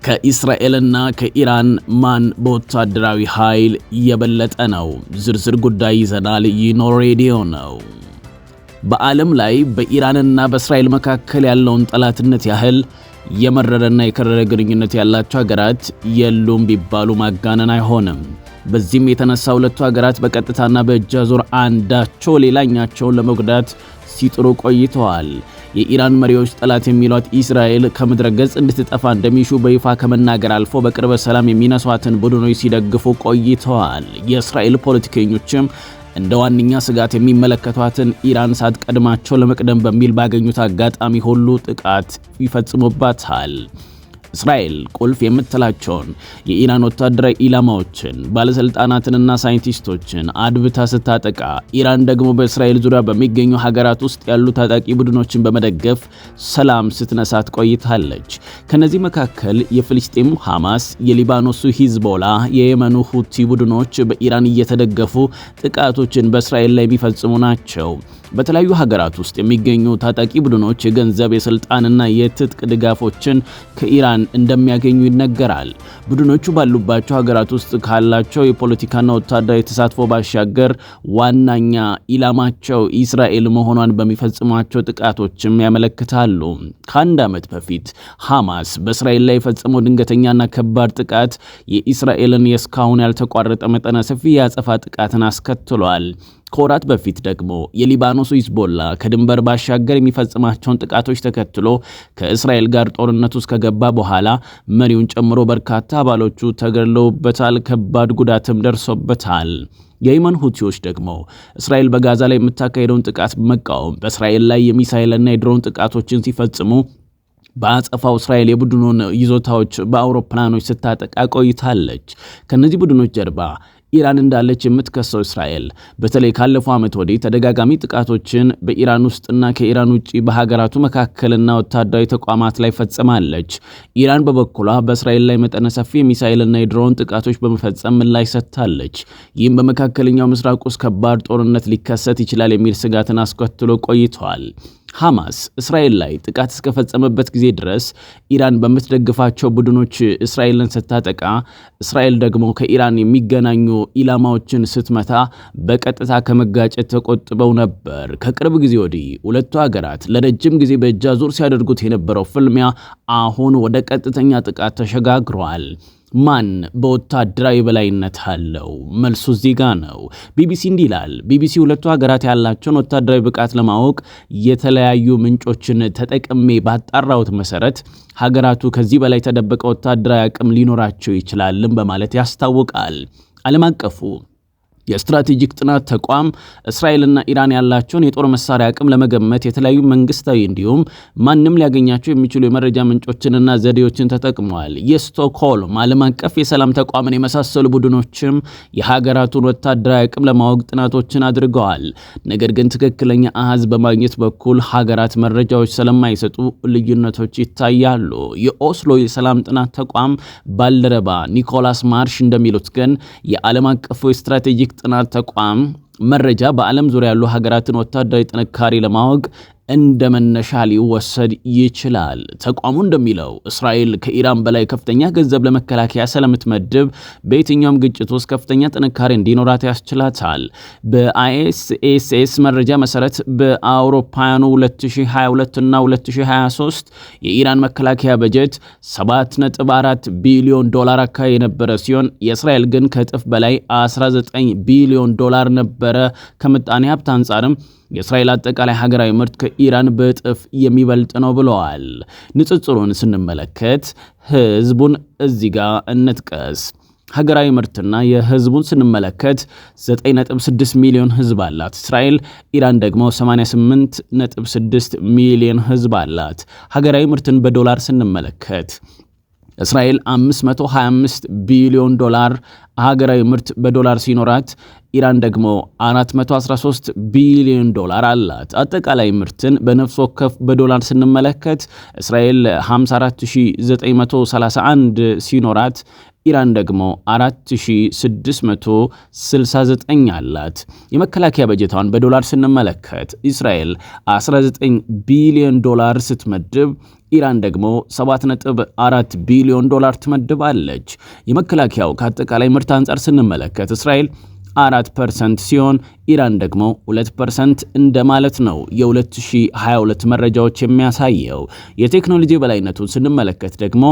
ከእስራኤልና ከኢራን ማን በወታደራዊ ኃይል የበለጠ ነው? ዝርዝር ጉዳይ ይዘናል። ይኖ ሬዲዮ ነው። በዓለም ላይ በኢራንና በእስራኤል መካከል ያለውን ጠላትነት ያህል የመረረና የከረረ ግንኙነት ያላቸው ሀገራት የሉም ቢባሉ ማጋነን አይሆንም። በዚህም የተነሳ ሁለቱ ሀገራት በቀጥታና በእጅ አዙር አንዳቸው ሌላኛቸውን ለመጉዳት ሲጥሩ ቆይተዋል። የኢራን መሪዎች ጠላት የሚሏት እስራኤል ከምድረ ገጽ እንድትጠፋ እንደሚሹ በይፋ ከመናገር አልፎ በቅርበ ሰላም የሚነሷትን ቡድኖች ሲደግፉ ቆይተዋል። የእስራኤል ፖለቲከኞችም እንደ ዋነኛ ስጋት የሚመለከቷትን ኢራን ሳትቀድማቸው ለመቅደም በሚል ባገኙት አጋጣሚ ሁሉ ጥቃት ይፈጽሙባታል። እስራኤል ቁልፍ የምትላቸውን የኢራን ወታደራዊ ኢላማዎችን ባለስልጣናትንና ሳይንቲስቶችን አድብታ ስታጠቃ፣ ኢራን ደግሞ በእስራኤል ዙሪያ በሚገኙ ሀገራት ውስጥ ያሉ ታጣቂ ቡድኖችን በመደገፍ ሰላም ስትነሳት ቆይታለች። ከነዚህ መካከል የፍልስጤሙ ሐማስ፣ የሊባኖሱ ሂዝቦላ፣ የየመኑ ሁቲ ቡድኖች በኢራን እየተደገፉ ጥቃቶችን በእስራኤል ላይ የሚፈጽሙ ናቸው። በተለያዩ ሀገራት ውስጥ የሚገኙ ታጣቂ ቡድኖች የገንዘብ፣ የስልጣንና የትጥቅ ድጋፎችን ከኢራን እንደሚያገኙ ይነገራል። ቡድኖቹ ባሉባቸው ሀገራት ውስጥ ካላቸው የፖለቲካና ወታደራዊ ተሳትፎ ባሻገር ዋናኛ ኢላማቸው እስራኤል መሆኗን በሚፈጽሟቸው ጥቃቶችም ያመለክታሉ። ከአንድ ዓመት በፊት ሐማስ በእስራኤል ላይ የፈጸመው ድንገተኛና ከባድ ጥቃት የእስራኤልን የእስካሁን ያልተቋረጠ መጠነ ሰፊ የአጸፋ ጥቃትን አስከትሏል። ከወራት በፊት ደግሞ የሊባኖሱ ሂዝቦላ ከድንበር ባሻገር የሚፈጽማቸውን ጥቃቶች ተከትሎ ከእስራኤል ጋር ጦርነት ውስጥ ከገባ በኋላ መሪውን ጨምሮ በርካታ አባሎቹ ተገድለውበታል፣ ከባድ ጉዳትም ደርሶበታል። የየመን ሁቲዎች ደግሞ እስራኤል በጋዛ ላይ የምታካሄደውን ጥቃት በመቃወም በእስራኤል ላይ የሚሳኤልና የድሮን ጥቃቶችን ሲፈጽሙ፣ በአጸፋው እስራኤል የቡድኑን ይዞታዎች በአውሮፕላኖች ስታጠቃ ቆይታለች። ከነዚህ ቡድኖች ጀርባ ኢራን እንዳለች የምትከሰው እስራኤል በተለይ ካለፈው ዓመት ወዲህ ተደጋጋሚ ጥቃቶችን በኢራን ውስጥና ከኢራን ውጪ በሀገራቱ መካከልና ወታደራዊ ተቋማት ላይ ፈጽማለች። ኢራን በበኩሏ በእስራኤል ላይ መጠነ ሰፊ የሚሳኤልና የድሮን ጥቃቶች በመፈጸም ምላሽ ሰጥታለች። ይህም በመካከለኛው ምስራቅ ውስጥ ከባድ ጦርነት ሊከሰት ይችላል የሚል ስጋትን አስከትሎ ቆይቷል። ሐማስ እስራኤል ላይ ጥቃት እስከፈጸመበት ጊዜ ድረስ ኢራን በምትደግፋቸው ቡድኖች እስራኤልን ስታጠቃ፣ እስራኤል ደግሞ ከኢራን የሚገናኙ ኢላማዎችን ስትመታ በቀጥታ ከመጋጨት ተቆጥበው ነበር። ከቅርብ ጊዜ ወዲህ ሁለቱ ሀገራት ለረጅም ጊዜ በእጅ አዙር ሲያደርጉት የነበረው ፍልሚያ አሁን ወደ ቀጥተኛ ጥቃት ተሸጋግሯል። ማን በወታደራዊ በላይነት አለው? መልሱ እዚህ ጋር ነው። ቢቢሲ እንዲህ ይላል። ቢቢሲ ሁለቱ ሀገራት ያላቸውን ወታደራዊ ብቃት ለማወቅ የተለያዩ ምንጮችን ተጠቅሜ ባጣራሁት መሰረት ሀገራቱ ከዚህ በላይ የተደበቀ ወታደራዊ አቅም ሊኖራቸው ይችላልም በማለት ያስታውቃል። ዓለም አቀፉ የስትራቴጂክ ጥናት ተቋም እስራኤልና ኢራን ያላቸውን የጦር መሳሪያ አቅም ለመገመት የተለያዩ መንግስታዊ እንዲሁም ማንም ሊያገኛቸው የሚችሉ የመረጃ ምንጮችንና ዘዴዎችን ተጠቅመዋል። የስቶክሆልም ዓለም አቀፍ የሰላም ተቋምን የመሳሰሉ ቡድኖችም የሀገራቱን ወታደራዊ አቅም ለማወቅ ጥናቶችን አድርገዋል። ነገር ግን ትክክለኛ አሃዝ በማግኘት በኩል ሀገራት መረጃዎች ስለማይሰጡ ልዩነቶች ይታያሉ። የኦስሎ የሰላም ጥናት ተቋም ባልደረባ ኒኮላስ ማርሽ እንደሚሉት ግን የዓለም አቀፉ የስትራቴጂክ ጥናት ተቋም መረጃ በዓለም ዙሪያ ያሉ ሀገራትን ወታደራዊ ጥንካሬ ለማወቅ እንደ መነሻ ሊወሰድ ይችላል። ተቋሙ እንደሚለው እስራኤል ከኢራን በላይ ከፍተኛ ገንዘብ ለመከላከያ ስለምትመድብ በየትኛውም ግጭት ውስጥ ከፍተኛ ጥንካሬ እንዲኖራት ያስችላታል። በአይኤስኤስ መረጃ መሰረት በአውሮፓውያኑ 2022 እና 2023 የኢራን መከላከያ በጀት 7.4 ቢሊዮን ዶላር አካባቢ የነበረ ሲሆን የእስራኤል ግን ከእጥፍ በላይ 19 ቢሊዮን ዶላር ነበረ። ከምጣኔ ሀብት አንጻርም የእስራኤል አጠቃላይ ሀገራዊ ምርት ከኢራን በእጥፍ የሚበልጥ ነው ብለዋል። ንጽጽሩን ስንመለከት ህዝቡን እዚህ ጋር እንጥቀስ። ሀገራዊ ምርትና የህዝቡን ስንመለከት 9.6 ሚሊዮን ህዝብ አላት እስራኤል። ኢራን ደግሞ 88.6 ሚሊዮን ህዝብ አላት። ሀገራዊ ምርትን በዶላር ስንመለከት እስራኤል 525 ቢሊዮን ዶላር ሀገራዊ ምርት በዶላር ሲኖራት ኢራን ደግሞ 413 ቢሊዮን ዶላር አላት። አጠቃላይ ምርትን በነፍስ ወከፍ በዶላር ስንመለከት እስራኤል 54931 ሲኖራት ኢራን ደግሞ 4669 አላት። የመከላከያ በጀቷን በዶላር ስንመለከት እስራኤል 19 ቢሊዮን ዶላር ስትመድብ ኢራን ደግሞ 7.4 ቢሊዮን ዶላር ትመድባለች። የመከላከያው ከአጠቃላይ ምርት አንጻር ስንመለከት እስራኤል 4% ሲሆን ኢራን ደግሞ 2% እንደማለት ነው የ2022 መረጃዎች የሚያሳየው። የቴክኖሎጂ በላይነቱን ስንመለከት ደግሞ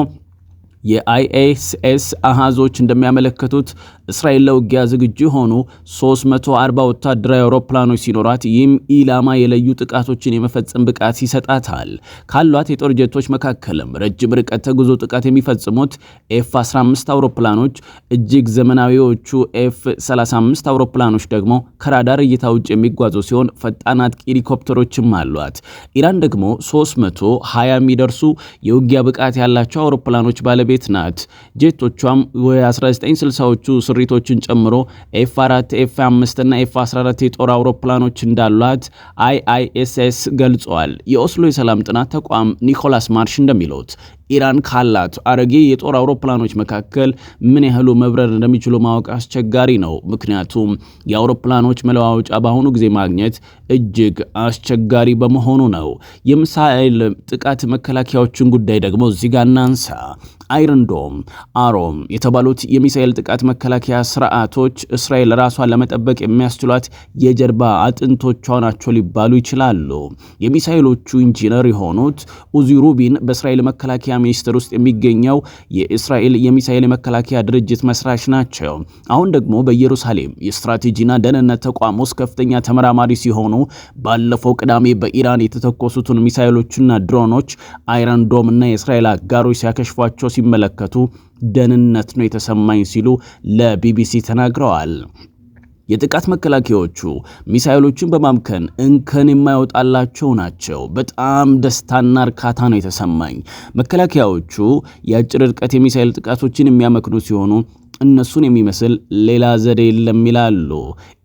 የአይኤስኤስ አሃዞች እንደሚያመለክቱት እስራኤል ለውጊያ ዝግጁ ሆኑ 340 ወታደራዊ አውሮፕላኖች ሲኖራት ይህም ኢላማ የለዩ ጥቃቶችን የመፈጸም ብቃት ይሰጣታል። ካሏት የጦር ጀቶች መካከልም ረጅም ርቀት ተጉዞ ጥቃት የሚፈጽሙት ኤፍ-15 አውሮፕላኖች፣ እጅግ ዘመናዊዎቹ ኤፍ-35 አውሮፕላኖች ደግሞ ከራዳር እይታ ውጭ የሚጓዙ ሲሆን ፈጣን አጥቂ ሄሊኮፕተሮችም አሏት። ኢራን ደግሞ 320 የሚደርሱ የውጊያ ብቃት ያላቸው አውሮፕላኖች ባለቤት ናት። ጄቶቿም የ1960ዎቹ ስሪቶችን ጨምሮ ኤፍ4፣ ኤፍ5 እና ኤፍ14 የጦር አውሮፕላኖች እንዳሏት አይኤስኤስ ገልጿል። የኦስሎ የሰላም ጥናት ተቋም ኒኮላስ ማርሽ እንደሚሉት ኢራን ካላት አረጌ የጦር አውሮፕላኖች መካከል ምን ያህሉ መብረር እንደሚችሉ ማወቅ አስቸጋሪ ነው። ምክንያቱም የአውሮፕላኖች መለዋወጫ በአሁኑ ጊዜ ማግኘት እጅግ አስቸጋሪ በመሆኑ ነው። የሚሳኤል ጥቃት መከላከያዎችን ጉዳይ ደግሞ እዚህ ጋር እናንሳ። አይረን ዶም፣ አሮም የተባሉት የሚሳኤል ጥቃት መከላከያ ስርዓቶች እስራኤል ራሷን ለመጠበቅ የሚያስችሏት የጀርባ አጥንቶቿ ናቸው ሊባሉ ይችላሉ። የሚሳኤሎቹ ኢንጂነር የሆኑት ኡዚ ሩቢን በእስራኤል መከላከያ ሚኒስቴር ውስጥ የሚገኘው የእስራኤል የሚሳኤል መከላከያ ድርጅት መስራች ናቸው። አሁን ደግሞ በኢየሩሳሌም የስትራቴጂና ደህንነት ተቋም ውስጥ ከፍተኛ ተመራማሪ ሲሆኑ ባለፈው ቅዳሜ በኢራን የተተኮሱትን ሚሳኤሎችና ድሮኖች አይረን ዶም እና የእስራኤል አጋሮች ሲያከሽፏቸው ሲመለከቱ ደህንነት ነው የተሰማኝ ሲሉ ለቢቢሲ ተናግረዋል። የጥቃት መከላከያዎቹ ሚሳኤሎችን በማምከን እንከን የማይወጣላቸው ናቸው። በጣም ደስታና እርካታ ነው የተሰማኝ። መከላከያዎቹ የአጭር ርቀት የሚሳኤል ጥቃቶችን የሚያመክኑ ሲሆኑ እነሱን የሚመስል ሌላ ዘዴ የለም ይላሉ።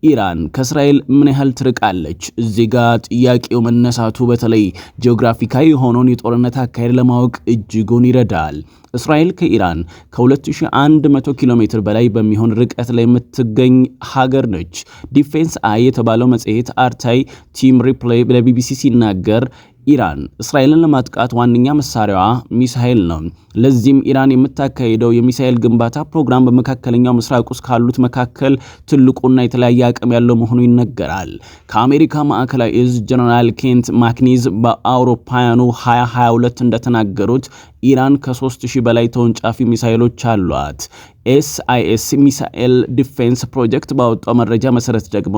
ኢራን ከእስራኤል ምን ያህል ትርቃለች? እዚህ ጋር ጥያቄው መነሳቱ በተለይ ጂኦግራፊካዊ የሆነውን የጦርነት አካሄድ ለማወቅ እጅጉን ይረዳል። እስራኤል ከኢራን ከ2100 ኪሎ ሜትር በላይ በሚሆን ርቀት ላይ የምትገኝ ሀገር ነች። ዲፌንስ አይ የተባለው መጽሔት አርታይ ቲም ሪፕሌይ ለቢቢሲ ሲናገር ኢራን እስራኤልን ለማጥቃት ዋነኛ መሳሪያዋ ሚሳኤል ነው። ለዚህም ኢራን የምታካሄደው የሚሳኤል ግንባታ ፕሮግራም በመካከለኛው ምስራቅ ውስጥ ካሉት መካከል ትልቁና የተለያየ አቅም ያለው መሆኑ ይነገራል። ከአሜሪካ ማዕከላዊ እዝ ጀነራል ኬንት ማክኒዝ በአውሮፓውያኑ 2022 እንደተናገሩት ኢራን ከ3000 በላይ ተወንጫፊ ሚሳኤሎች አሏት። ኤስአይኤስ ሚሳኤል ዲፌንስ ፕሮጀክት ባወጣው መረጃ መሰረት ደግሞ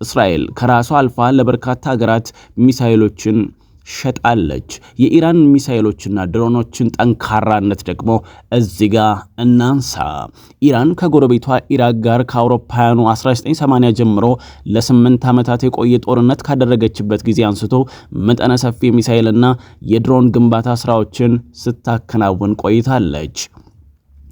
እስራኤል ከራሷ አልፋ ለበርካታ ሀገራት ሚሳኤሎችን ሸጣለች። የኢራን ሚሳኤሎችና ድሮኖችን ጠንካራነት ደግሞ እዚህ ጋር እናንሳ። ኢራን ከጎረቤቷ ኢራቅ ጋር ከአውሮፓውያኑ 1980 ጀምሮ ለ8 ዓመታት የቆየ ጦርነት ካደረገችበት ጊዜ አንስቶ መጠነ ሰፊ ሚሳኤልና የድሮን ግንባታ ስራዎችን ስታከናውን ቆይታለች።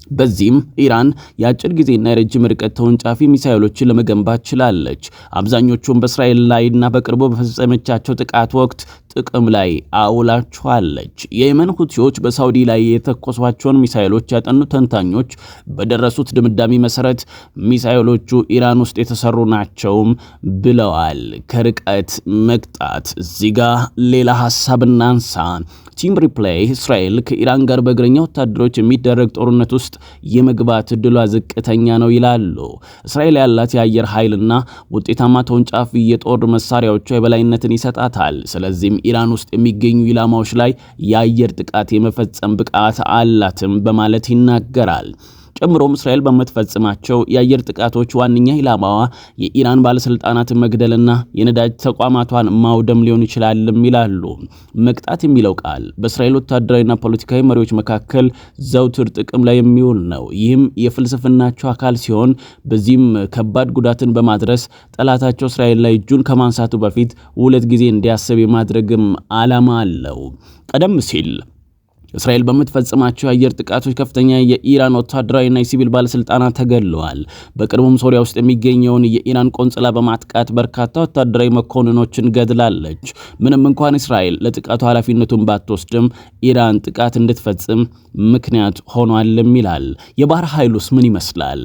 በዚህም ኢራን የአጭር ጊዜና የረጅም ርቀት ተወንጫፊ ሚሳኤሎችን ለመገንባት ችላለች። አብዛኞቹም በእስራኤል ላይና በቅርቡ በፈጸመቻቸው ጥቃት ወቅት ጥቅም ላይ አውላቸዋለች። የየመን ሁቲዎች በሳውዲ ላይ የተኮሷቸውን ሚሳኤሎች ያጠኑ ተንታኞች በደረሱት ድምዳሜ መሰረት ሚሳኤሎቹ ኢራን ውስጥ የተሰሩ ናቸውም ብለዋል። ከርቀት መቅጣት እዚህ ጋር ሌላ ሐሳብ እናንሳ። ቲም ሪፕሌይ እስራኤል ከኢራን ጋር በእግረኛ ወታደሮች የሚደረግ ጦርነት ውስጥ የመግባት እድሏ ዝቅተኛ ነው ይላሉ። እስራኤል ያላት የአየር ኃይልና ውጤታማ ተወንጫፊ የጦር መሳሪያዎቿ የበላይነትን ይሰጣታል። ስለዚህም ኢራን ውስጥ የሚገኙ ኢላማዎች ላይ የአየር ጥቃት የመፈጸም ብቃት አላትም በማለት ይናገራል። ጨምሮም እስራኤል በምትፈጽማቸው የአየር ጥቃቶች ዋነኛ ኢላማዋ የኢራን ባለስልጣናትን መግደልና የነዳጅ ተቋማቷን ማውደም ሊሆን ይችላልም ይላሉ። መቅጣት የሚለው ቃል በእስራኤል ወታደራዊና ፖለቲካዊ መሪዎች መካከል ዘውትር ጥቅም ላይ የሚውል ነው። ይህም የፍልስፍናቸው አካል ሲሆን በዚህም ከባድ ጉዳትን በማድረስ ጠላታቸው እስራኤል ላይ እጁን ከማንሳቱ በፊት 2 ጊዜ እንዲያስብ የማድረግም ዓላማ አለው። ቀደም ሲል እስራኤል በምትፈጽማቸው የአየር ጥቃቶች ከፍተኛ የኢራን ወታደራዊና የሲቪል ባለስልጣናት ተገድለዋል። በቅርቡም ሶሪያ ውስጥ የሚገኘውን የኢራን ቆንጽላ በማጥቃት በርካታ ወታደራዊ መኮንኖችን ገድላለች። ምንም እንኳን እስራኤል ለጥቃቱ ኃላፊነቱን ባትወስድም ኢራን ጥቃት እንድትፈጽም ምክንያት ሆኗልም ይላል። የባህር ኃይሉስ ምን ይመስላል?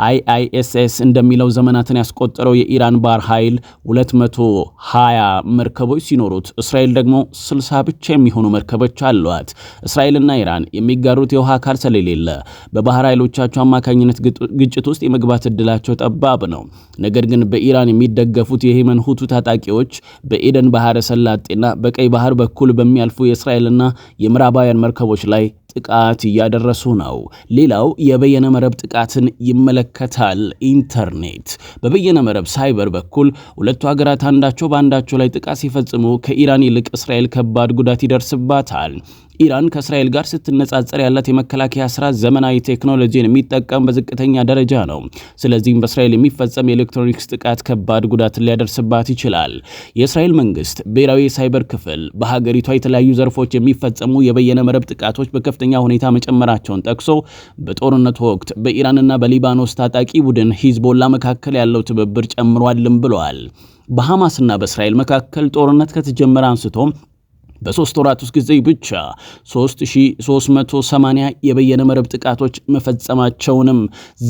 IISS እንደሚለው ዘመናትን ያስቆጠረው የኢራን ባህር ኃይል 220 መርከቦች ሲኖሩት እስራኤል ደግሞ 60 ብቻ የሚሆኑ መርከቦች አሏት። እስራኤልና ኢራን የሚጋሩት የውሃ አካል ስለሌለ በባህር ኃይሎቻቸው አማካኝነት ግጭት ውስጥ የመግባት እድላቸው ጠባብ ነው። ነገር ግን በኢራን የሚደገፉት የየመን ሁቱ ታጣቂዎች በኤደን ባህረ ሰላጤና በቀይ ባህር በኩል በሚያልፉ የእስራኤልና የምዕራባውያን መርከቦች ላይ ጥቃት እያደረሱ ነው። ሌላው የበየነ መረብ ጥቃትን ይመለከታል። ኢንተርኔት በበየነ መረብ ሳይበር በኩል ሁለቱ ሀገራት አንዳቸው በአንዳቸው ላይ ጥቃት ሲፈጽሙ ከኢራን ይልቅ እስራኤል ከባድ ጉዳት ይደርስባታል። ኢራን ከእስራኤል ጋር ስትነጻጸር ያላት የመከላከያ ስራ ዘመናዊ ቴክኖሎጂን የሚጠቀም በዝቅተኛ ደረጃ ነው። ስለዚህም በእስራኤል የሚፈጸም የኤሌክትሮኒክስ ጥቃት ከባድ ጉዳት ሊያደርስባት ይችላል። የእስራኤል መንግስት ብሔራዊ የሳይበር ክፍል በሀገሪቷ የተለያዩ ዘርፎች የሚፈጸሙ የበየነ መረብ ጥቃቶች በከፍተኛ ሁኔታ መጨመራቸውን ጠቅሶ በጦርነቱ ወቅት በኢራንና በሊባኖስ ታጣቂ ቡድን ሂዝቦላ መካከል ያለው ትብብር ጨምሯልም ብለዋል። በሐማስና በእስራኤል መካከል ጦርነት ከተጀመረ አንስቶ በ3 ወራት ውስጥ ጊዜ ብቻ 3380 የበየነ መረብ ጥቃቶች መፈጸማቸውንም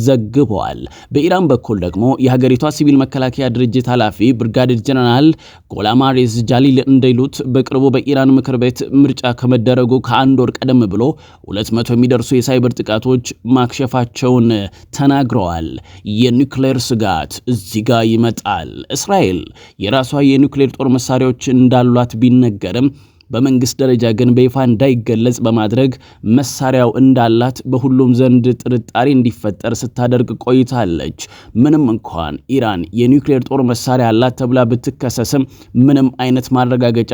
ዘግበዋል። በኢራን በኩል ደግሞ የሀገሪቷ ሲቪል መከላከያ ድርጅት ኃላፊ ብርጋዴር ጀነራል ጎላም ሬዝ ጃሊል እንደይሉት በቅርቡ በኢራን ምክር ቤት ምርጫ ከመደረጉ ከአንድ ወር ቀደም ብሎ 200 የሚደርሱ የሳይበር ጥቃቶች ማክሸፋቸውን ተናግረዋል። የኒውክሌር ስጋት እዚህ ጋር ይመጣል። እስራኤል የራሷ የኒውክሌር ጦር መሳሪያዎች እንዳሏት ቢነገርም በመንግስት ደረጃ ግን በይፋ እንዳይገለጽ በማድረግ መሳሪያው እንዳላት በሁሉም ዘንድ ጥርጣሬ እንዲፈጠር ስታደርግ ቆይታለች። ምንም እንኳን ኢራን የኒውክሌር ጦር መሳሪያ አላት ተብላ ብትከሰስም ምንም አይነት ማረጋገጫ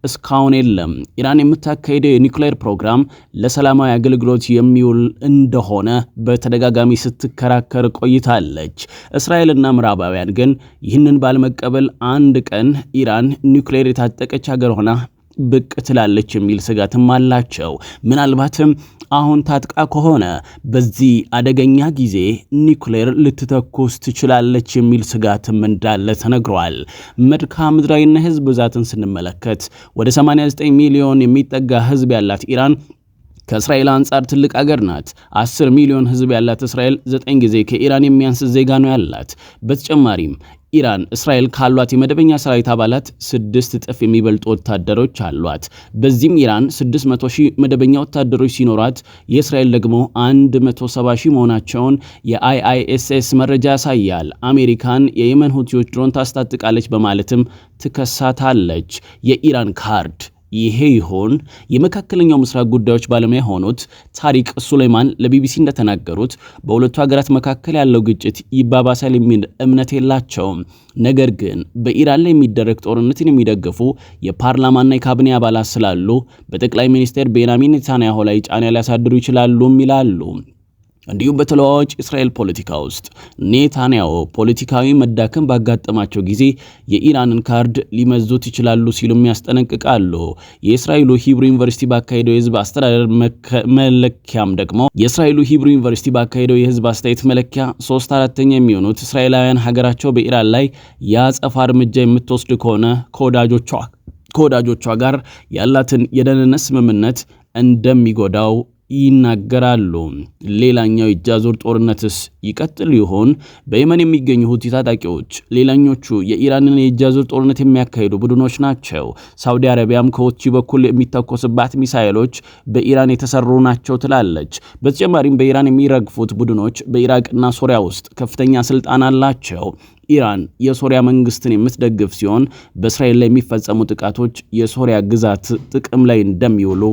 እስካሁን የለም። ኢራን የምታካሄደው የኒውክሌር ፕሮግራም ለሰላማዊ አገልግሎት የሚውል እንደሆነ በተደጋጋሚ ስትከራከር ቆይታለች። እስራኤልና ምዕራባውያን ግን ይህንን ባለመቀበል አንድ ቀን ኢራን ኒውክሌር የታጠቀች ሀገር ሆና ብቅ ትላለች የሚል ስጋትም አላቸው። ምናልባትም አሁን ታጥቃ ከሆነ በዚህ አደገኛ ጊዜ ኒውክሌር ልትተኩስ ትችላለች የሚል ስጋትም እንዳለ ተነግሯል። መልክዓ ምድራዊና ህዝብ ብዛትን ስንመለከት ወደ 89 ሚሊዮን የሚጠጋ ህዝብ ያላት ኢራን ከእስራኤል አንጻር ትልቅ ሀገር ናት። 10 ሚሊዮን ህዝብ ያላት እስራኤል 9 ጊዜ ከኢራን የሚያንስ ዜጋ ነው ያላት። በተጨማሪም ኢራን እስራኤል ካሏት የመደበኛ ሰራዊት አባላት 6 እጥፍ የሚበልጡ ወታደሮች አሏት። በዚህም ኢራን 600,000 መደበኛ ወታደሮች ሲኖራት የእስራኤል ደግሞ 170,000 መሆናቸውን የIISS መረጃ ያሳያል። አሜሪካን የየመን ሁቲዎች ድሮን ታስታጥቃለች በማለትም ትከሳታለች። የኢራን ካርድ ይሄ ይሆን? የመካከለኛው ምስራቅ ጉዳዮች ባለሙያ የሆኑት ታሪክ ሱሌማን ለቢቢሲ እንደተናገሩት በሁለቱ ሀገራት መካከል ያለው ግጭት ይባባሳል የሚል እምነት የላቸውም። ነገር ግን በኢራን ላይ የሚደረግ ጦርነትን የሚደግፉ የፓርላማና የካቢኔ አባላት ስላሉ በጠቅላይ ሚኒስትር ቤንያሚን ኔታንያሁ ላይ ጫና ሊያሳድሩ ይችላሉም ይላሉ። እንዲሁም በተለዋዋጭ እስራኤል ፖለቲካ ውስጥ ኔታንያሁ ፖለቲካዊ መዳከም ባጋጠማቸው ጊዜ የኢራንን ካርድ ሊመዙት ይችላሉ ሲሉም ያስጠነቅቃሉ። የእስራኤሉ ሂብሩ ዩኒቨርሲቲ ባካሄደው የህዝብ አስተዳደር መለኪያም ደግሞ የህዝብ አስተያየት መለኪያ 3/4 የሚሆኑት እስራኤላውያን ሀገራቸው በኢራን ላይ የአጸፋ እርምጃ የምትወስድ ከሆነ ከወዳጆቿ ጋር ያላትን የደህንነት ስምምነት እንደሚጎዳው ይናገራሉ። ሌላኛው የእጅ አዙር ጦርነትስ ይቀጥል ይሆን? በየመን የሚገኙ ሁቲ ታጣቂዎች ሌላኞቹ የኢራንን የእጅ አዙር ጦርነት የሚያካሂዱ ቡድኖች ናቸው። ሳውዲ አረቢያም ከሁቲ በኩል የሚተኮስባት ሚሳኤሎች በኢራን የተሰሩ ናቸው ትላለች። በተጨማሪም በኢራን የሚረግፉት ቡድኖች በኢራቅና ሶሪያ ውስጥ ከፍተኛ ስልጣን አላቸው። ኢራን የሶሪያ መንግስትን የምትደግፍ ሲሆን በእስራኤል ላይ የሚፈጸሙ ጥቃቶች የሶሪያ ግዛት ጥቅም ላይ እንደሚውሉ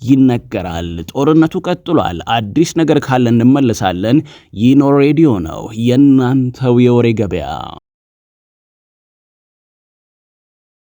ይነገራል። ጦርነቱ ቀጥሏል። አዲስ ነገር ካለ እንመለሳለን። ይህ ሬዲዮ ነው፣ የእናንተው የወሬ ገበያ።